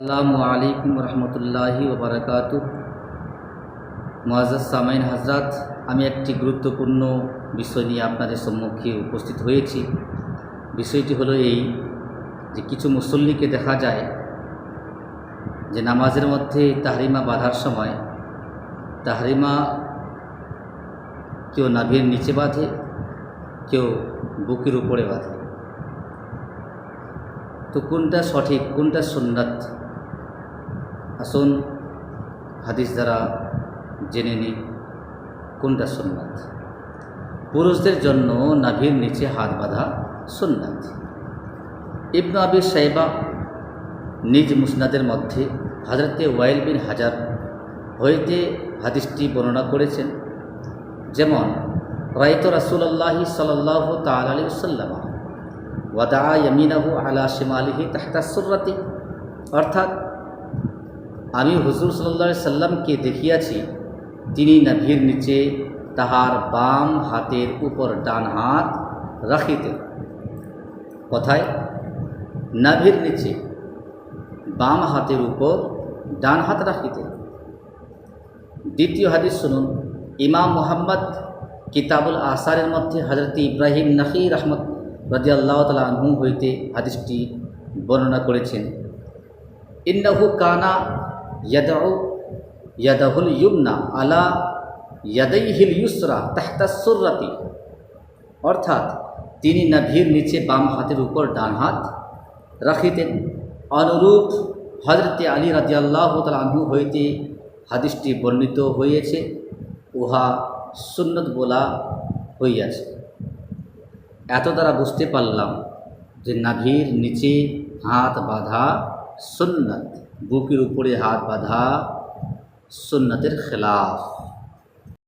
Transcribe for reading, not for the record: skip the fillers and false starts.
আসসালামু আলাইকুম রহমতুল্লাহি ওয়া বারাকাতুহু। মুআজ্জাজ সামাইন হযরত, আমি একটি গুরুত্বপূর্ণ বিষয় নিয়ে আপনাদের সম্মুখে উপস্থিত হয়েছি। বিষয়টি হলো এই যে কিছু মুসল্লিকে দেখা যায় যে নামাজের মধ্যে তাহরিমা বাঁধার সময় তাহরিমা কেউ নাভির নিচে বাঁধে, কেউ বুকের উপরে বাঁধে। তো কোনটা সঠিক, কোনটা সুন্নাত, আসুন হাদিস দ্বারা জেনে নিই কোনটা সুন্নাত। পুরুষদের জন্য নাভির নিচে হাত বাঁধা সুন্নাত। ইবনে আবি শাইবা নিজ মুসনাদের মধ্যে হযরতে ওয়াইল বিন হাজার হইতে হাদিসটি বর্ণনা করেছেন। যেমন রাইতু রাসূলুল্লাহি সাল্লাল্লাহু তাআলা আলাইহি ওয়াসাল্লাম ওয়াদা ইয়ামিনাহু আলা শিমালিহি তাহতা সুররাতি, অর্থাৎ আমি হুজুর সাল্লাল্লাহু আলাইহি সাল্লামকে দেখিয়াছি তিনি নাভির নিচে তাহার বাম হাতের উপর ডান হাত রাখিতেন। কথায় নাভির নিচে বাম হাতের উপর ডান হাত রাখিতেন। দ্বিতীয় হাদিস শুনুন। ইমাম মুহাম্মদ কিতাবুল আসারের মধ্যে হযরত ইব্রাহিম নাখী রাহমত রাদিয়াল্লাহু তাআলা আনহু হইতে হাদিসটি বর্ণনা করেছেন। ইন্নাহু কানা ইয়াদউ ইয়াদাহুল ইউমনা আলা ইয়াদাইহিল ইউসরা তাহতা সুররাতি, অর্থাৎ তিনি নাভির নিচে বাম হাতের উপর ডান হাত রাখিতেন। অনুরূপ হযরতে আলী রাদিয়াল্লাহু তাআলা আনহু হইতে হাদিসটি বর্ণিত হয়েছে, উহা সুন্নত বলা হইয়াছে। এত দ্বারা বুঝতে পারলাম যে নাভির নিচে হাত বাঁধা সুন্নাত, বুকের উপরে হাত বাঁধা সুন্নাতের খেলাফ।